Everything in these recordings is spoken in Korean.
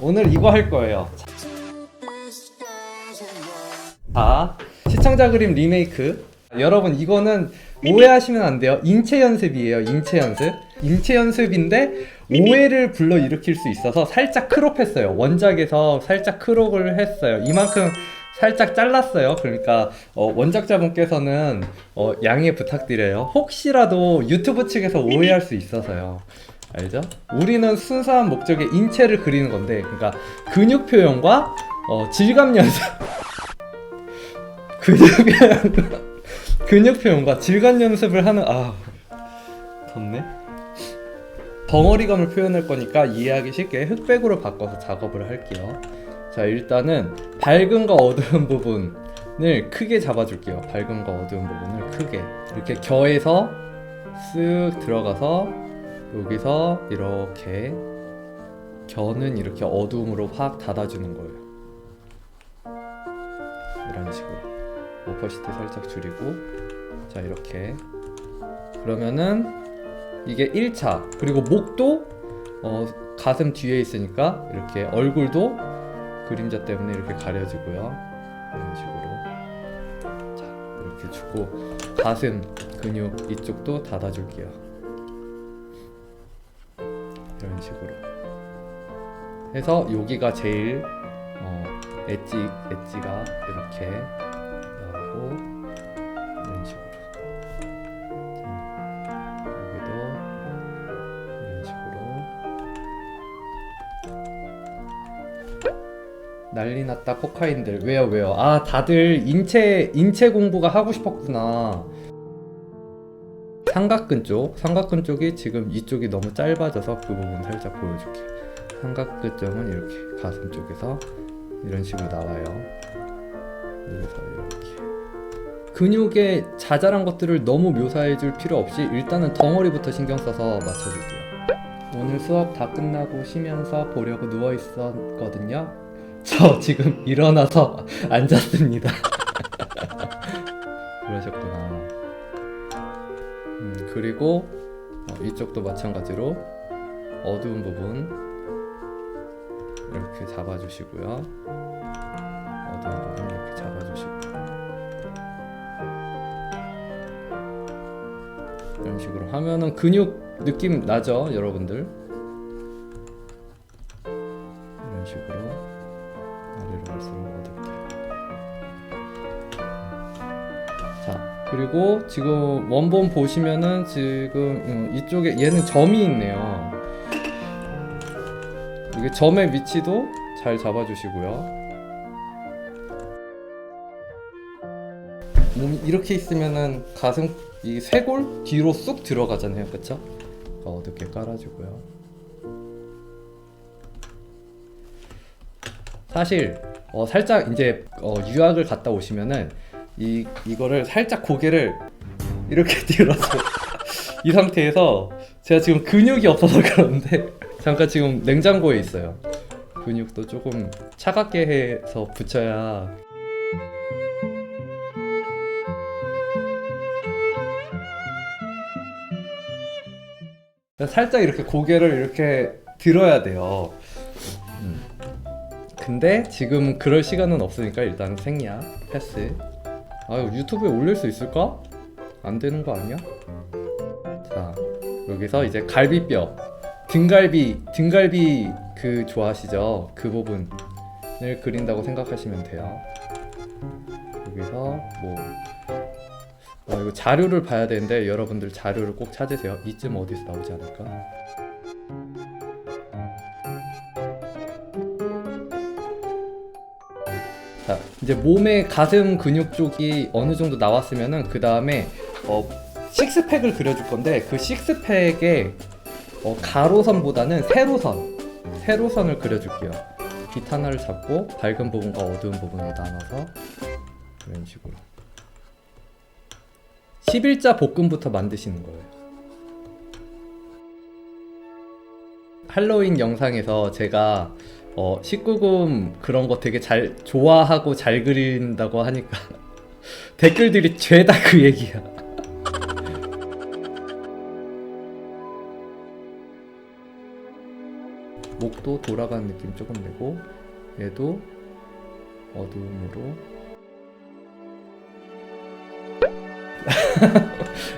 오늘 이거 할 거예요. 자, 시청자 그림 리메이크. 여러분 이거는 오해하시면 안 돼요. 인체 연습이에요. 인체 연습. 인체 연습인데 오해를 불러일으킬 수 있어서 살짝 크롭했어요. 원작에서 살짝 크롭을 했어요. 이만큼 살짝 잘랐어요. 그러니까 원작자분께서는 양해 부탁드려요. 혹시라도 유튜브 측에서 오해할 수 있어서요. 알죠? 우리는 순수한 목적의 인체를 그리는 건데, 그러니까 근육 표현과 질감 연습, 근육 표현과 질감 연습을 하는 덥네. 덩어리감을 표현할 거니까 이해하기 쉽게 흑백으로 바꿔서 작업을 할게요. 자, 일단은 밝음과 어두운 부분을 크게 잡아줄게요. 밝음과 어두운 부분을 크게 이렇게 겨에서 쓱 들어가서 여기서 이렇게 겨는 이렇게 어두움으로 확 닫아주는 거예요. 이런 식으로 오퍼시티 살짝 줄이고, 자 이렇게 그러면은 이게 1차. 그리고 목도 가슴 뒤에 있으니까 이렇게 얼굴도 그림자 때문에 이렇게 가려지고요. 이런 식으로 자 이렇게 주고, 가슴 근육 이쪽도 닫아줄게요. 이런 식으로 해서 여기가 제일 엣지가 이렇게 나오고, 이런 식으로 자, 여기도 이런 식으로. 난리 났다 코카인들. 왜요? 다들 인체 공부가 하고 싶었구나. 삼각근 쪽이 지금 이쪽이 너무 짧아져서 그 부분 살짝 보여줄게요. 삼각근점은 이렇게 가슴 쪽에서 이런 식으로 나와요. 여기서 이렇게 근육의 자잘한 것들을 너무 묘사해줄 필요 없이 일단은 덩어리부터 신경 써서 맞춰줄게요. 오늘 수업 다 끝나고 쉬면서 보려고 누워 있었거든요. 저 지금 일어나서 앉았습니다. 그러셨구나. 그리고 이쪽도 마찬가지로 어두운 부분 이렇게 잡아주시고요. 어두운 부분 이렇게 잡아주시고요. 이런 식으로 하면은 근육 느낌 나죠, 여러분들? 이런 식으로 아래로 갈수록 어둡게. 자, 그리고 지금 원본 보시면은 지금 이쪽에 얘는 점이 있네요. 이게 점의 위치도 잘 잡아주시고요. 몸이 이렇게 있으면은 가슴 이 쇄골 뒤로 쑥 들어가잖아요, 그쵸? 어둡게 깔아주고요. 사실 살짝 이제 유학을 갔다 오시면은 이거를 살짝 고개를 이렇게 들어서 이 상태에서 제가 지금 근육이 없어서 그런데 잠깐 지금 냉장고에 있어요. 근육도 조금 차갑게 해서 붙여야. 살짝 이렇게 고개를 이렇게 들어야 돼요. 근데 지금 그럴 시간은 없으니까 일단 생략 패스. 유튜브에 올릴 수 있을까? 안 되는 거 아니야? 자, 여기서 이제 갈비뼈, 등갈비 그 좋아하시죠? 그 부분을 그린다고 생각하시면 돼요. 여기서 이거 자료를 봐야 되는데 여러분들 자료를 꼭 찾으세요. 이쯤 어디서 나오지 않을까? 자, 이제 몸의 가슴 근육 쪽이 어느 정도 나왔으면은 그 다음에 식스팩을 그려줄 건데, 그 식스팩에 가로선보다는 세로선을 그려줄게요. 빛 하나를 잡고 밝은 부분과 어두운 부분을 나눠서 이런 식으로 11자 볶음부터 만드시는 거예요. 할로윈 영상에서 제가 19금 그런 거 되게 잘 좋아하고 잘 그린다고 하니까 댓글들이 죄다 그 얘기야. 목도 돌아가는 느낌 조금 내고, 얘도 어두움으로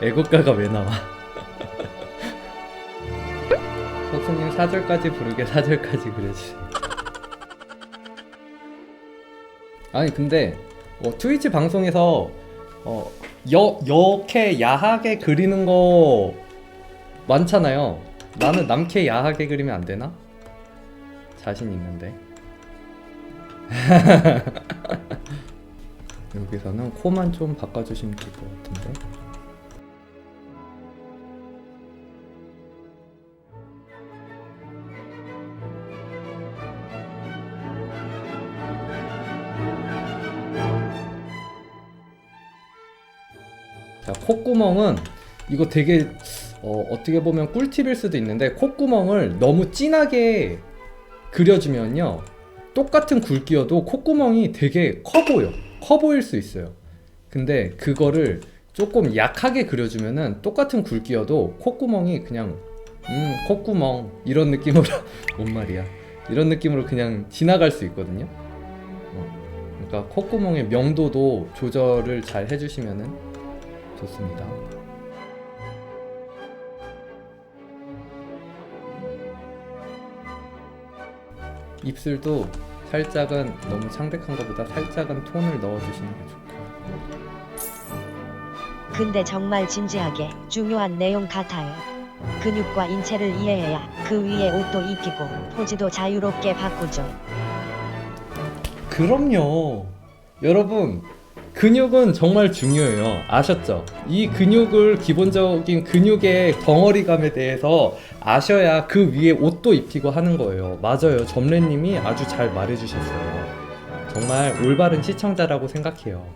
애국가가 왜 나와? 석수님 4절까지 부르게 4절까지 그려주세요. 아니 근데 트위치 방송에서 여캐 야하게 그리는 거 많잖아요. 나는 남캐 야하게 그리면 안 되나? 자신 있는데. 여기서는 코만 좀 바꿔주시면 될 것 같은데. 자, 콧구멍은 이거 되게 어떻게 보면 꿀팁일 수도 있는데, 콧구멍을 너무 진하게 그려주면요 똑같은 굵기여도 콧구멍이 되게 커 보일 수 있어요. 근데 그거를 조금 약하게 그려주면은 똑같은 굵기여도 콧구멍이 그냥 콧구멍 이런 느낌으로 뭔 말이야, 이런 느낌으로 그냥 지나갈 수 있거든요. 그러니까 콧구멍의 명도도 조절을 잘 해주시면은 좋습니다. 입술도 살짝은, 너무 창백한 것보다 살짝은 톤을 넣어주시는 게 좋고. 근데 정말 진지하게 중요한 내용 같아요. 근육과 인체를 이해해야 그 위에 옷도 입히고 포즈도 자유롭게 바꾸죠. 그럼요. 여러분, 근육은 정말 중요해요. 아셨죠? 이 근육을, 기본적인 근육의 덩어리감에 대해서 아셔야 그 위에 옷도 입히고 하는 거예요. 맞아요. 점래님이 아주 잘 말해주셨어요. 정말 올바른 시청자라고 생각해요.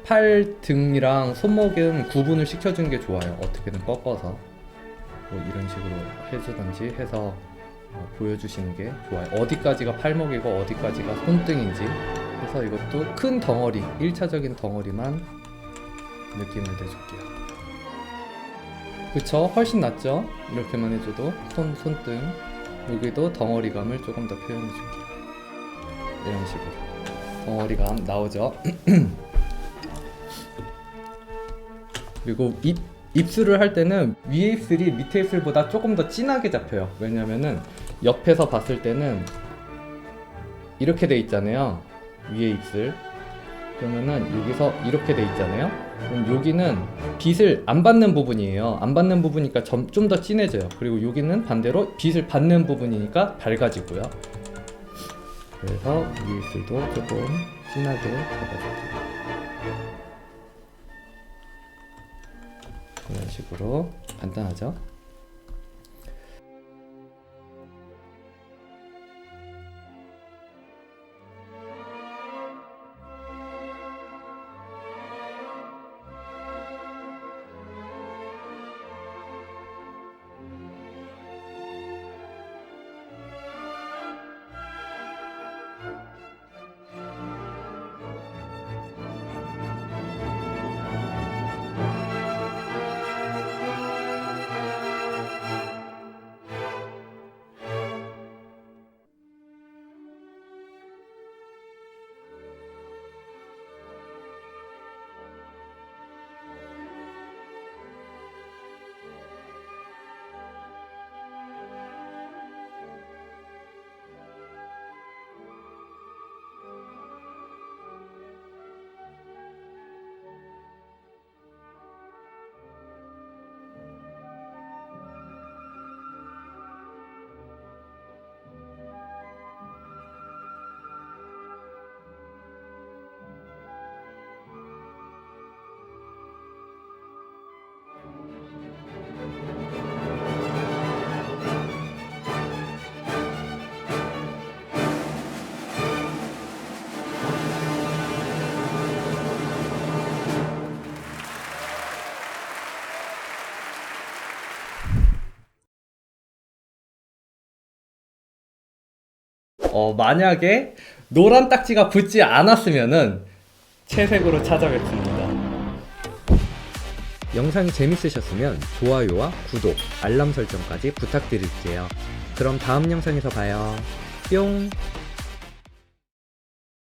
팔, 등이랑 손목은 구분을 시켜주는 게 좋아요. 어떻게든 꺾어서 뭐 이런 식으로 해주든지 해서 보여주시는 게 좋아요. 어디까지가 팔목이고 어디까지가 손등인지. 그래서 이것도 큰 덩어리, 1차적인 덩어리만 느낌을 내줄게요. 그쵸? 훨씬 낫죠? 이렇게만 해줘도 손등, 여기도 덩어리감을 조금 더 표현해줄게요. 이런 식으로 덩어리감 나오죠? 그리고 입술을 할 때는 위에 입술이 밑에 입술보다 조금 더 진하게 잡혀요. 왜냐면은 옆에서 봤을 때는 이렇게 돼 있잖아요. 위에 입술. 그러면은 여기서 이렇게 돼 있잖아요. 그럼 여기는 빛을 안 받는 부분이에요. 안 받는 부분이니까 좀 더 진해져요. 그리고 여기는 반대로 빛을 받는 부분이니까 밝아지고요. 그래서 위에 입술도 조금 진하게 잡아줄게요. 이런 식으로 간단하죠? 만약에 노란 딱지가 붙지 않았으면은 채색으로 찾아뵙습니다. 영상이 재밌으셨으면 좋아요와 구독, 알람 설정까지 부탁드릴게요. 그럼 다음 영상에서 봐요. 뿅!